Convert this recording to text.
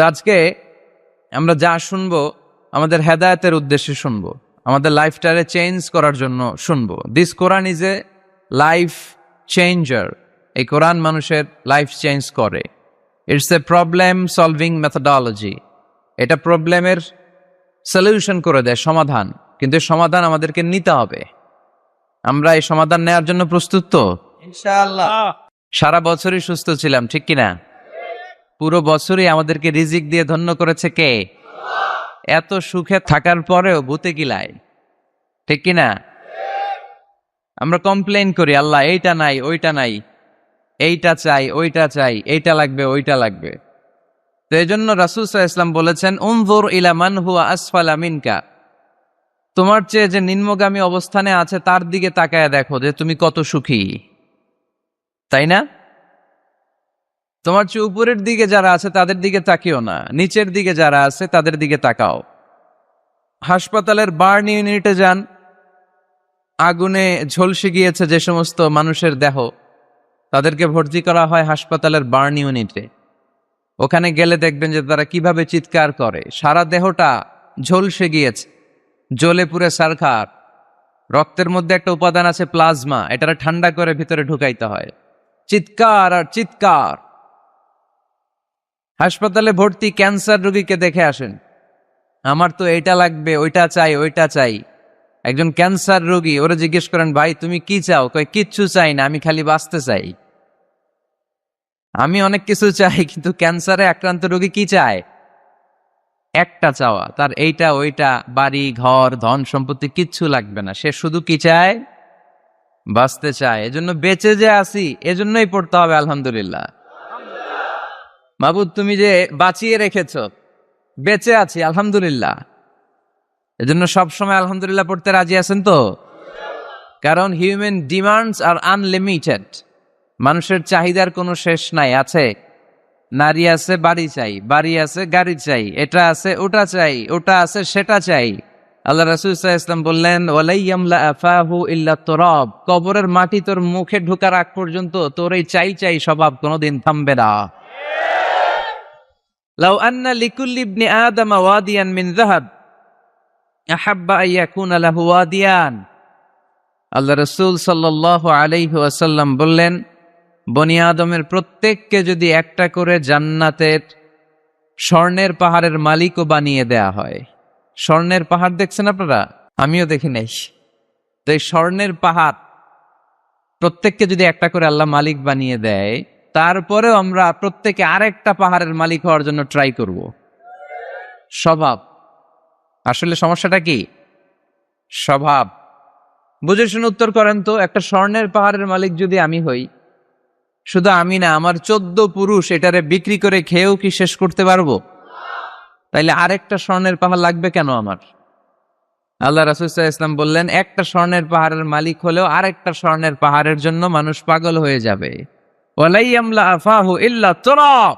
আজকে আমরা যা শুনবো আমাদের হেদায়েতের উদ্দেশ্যে শুনবো, আমাদের লাইফটারে চেঞ্জ করার জন্য শুনবো। This Quran is a life changer. এই কোরআন মানুষের লাইফ চেঞ্জ করে। It's a problem solving methodology. এটা প্রবলেমের সলিউশন করে দেয়, সমাধান। কিন্তু এই সমাধান আমাদেরকে নিতে হবে। আমরা এই সমাধান নেওয়ার জন্য প্রস্তুত তো? ইনশাআল্লাহ। সারা বছরই সুস্থ ছিলাম, ঠিক কিনা? পুরো বছরই আমাদেরকে রিজিক দিয়ে ধন্য করেছে কে? এত সুখে থাকার পরেও ভূতে কিলায়, ঠিক কিনা? আমরা কমপ্লেইন করি, আল্লাহ এইটা নাই, ওইটা নাই, এইটা চাই, ওইটা চাই, এইটা লাগবে, ওইটা লাগবে। তো এই জন্য রাসূল সাল্লাল্লাহু আলাইহি ওয়াসাল্লাম বলেছেন, উনজুর ইলা মান হুয়া আসফালা মিনকা। তোমার চেয়ে যে নিম্নগামী অবস্থানে আছে তার দিকে তাকায় দেখো যে তুমি কত সুখী, তাই না? তোমার চেয়ে উপরের দিকে যারা আছে তাদের দিকে তাকিও না, নিচের দিকে যারা আছে তাদের দিকে তাকাও। হাসপাতালের বার্ন ইউনিটে যান, আগুনে ঝলসে গিয়েছে যে সমস্ত মানুষের দেহ, তাদেরকে ভর্তি করা হয় হাসপাতালের বার্ন ইউনিটে। ওখানে গেলে দেখবেন যে তারা কিভাবে চিৎকার করে, সারা দেহটা ঝলসে গিয়েছে, জ্বলে পুড়ে ছারখার। রক্তের মধ্যে একটা উপাদান আছে প্লাজমা, এটারে ঠান্ডা করে ভিতরে ঢুকাইতে হয়। চিৎকার আর চিৎকার। হাসপাতালে ভর্তি ক্যান্সার রোগীকে দেখে আসেন, আমার তো এইটা লাগবে, ওইটা চাই, ওইটা চাই। একজন ক্যান্সার রোগী, ওরা জিজ্ঞেস করেন, ভাই তুমি কি চাও? কয় কিচ্ছু চাই না, আমি খালি বাঁচতে চাই। আমি অনেক কিছু চাই, কিন্তু ক্যান্সারে আক্রান্ত রোগী কি চায়? একটা চাওয়া, তার এইটা ওইটা, বাড়ি ঘর ধন সম্পত্তি কিচ্ছু লাগবে না, সে শুধু কি চায়? বাঁচতে চায়। এজন্য বেঁচে যে আসি, এজন্যই পড়তে হবে আলহামদুলিল্লাহ। মাবুদ তুমি যে বাঁচিয়ে রেখেছ, বেঁচে আছি আলহামদুলিল্লাহ। এজন্য সবসময় আলহামদুলিল্লাহ পড়তে রাজি আছেন তো? কারণ হিউম্যান ডিমান্ডস আর আনলিমিটেড। মানুষের চাহিদার কোনো শেষ নাই। আছে নারী আছে, বাড়ি চাই, বাড়ি আছে, গাড়ি চাই, এটা আছে, ওটা চাই, ওটা আছে, সেটা চাই। আল্লাহ রাসূল সাল্লাল্লাহু আলাইহি ওয়াসাল্লাম বললেন, ওয়ালাইয়ামলা আফাহু ইল্লা তুরাব। কবরের মাটি তোর মুখে ঢোকার আগ পর্যন্ত তোর এই চাই চাই স্বভাব কোনোদিন থামবে না। লাউ আন্না লিকুল্লি ইবনি আদম ওয়াদিয়ান মিন যাহাব আহাব্বা আন ইয়াকুনা লাহু ওয়াদিয়ান। আল্লাহ রাসূল সাল্লাল্লাহু আলাইহি ওয়াসাল্লাম বললেন, বনি আদমের প্রত্যেককে যদি একটা করে জান্নাতের স্বর্ণের পাহাড়ের মালিকও বানিয়ে দেয়া হয়। স্বর্ণের পাহাড় দেখছেন আপনারা? আমিও দেখি নাই। তো এই স্বর্ণের পাহাড় প্রত্যেককে যদি একটা করে আল্লাহ মালিক বানিয়ে দেয়, তারপরেও আমরা প্রত্যেকে আরেকটা পাহাড়ের মালিক হওয়ার জন্য ট্রাই করব। স্বভাব। আসলে সমস্যাটা কি? স্বভাব। বুঝে শুনে উত্তর করেন তো, একটা স্বর্ণের পাহাড়ের মালিক যদি আমি হই, শুধু আমি না, আমার 14 পুরুষ এটারে বিক্রি করে খেয়েও কি শেষ করতে পারবো? তাইলে আরেকটা স্বর্ণের পাহাড় লাগবে কেন আমার? আল্লাহ রাসূল সাল্লাল্লাহু আলাইহি ওয়াসাল্লাম বললেন, একটা স্বর্ণের পাহাড়ের মালিক হলেও আরেকটা স্বর্ণের পাহাড়ের জন্য মানুষ পাগল হয়ে যাবে। ওয়ালাইয়ামলা আফাহু ইল্লা তুরাব।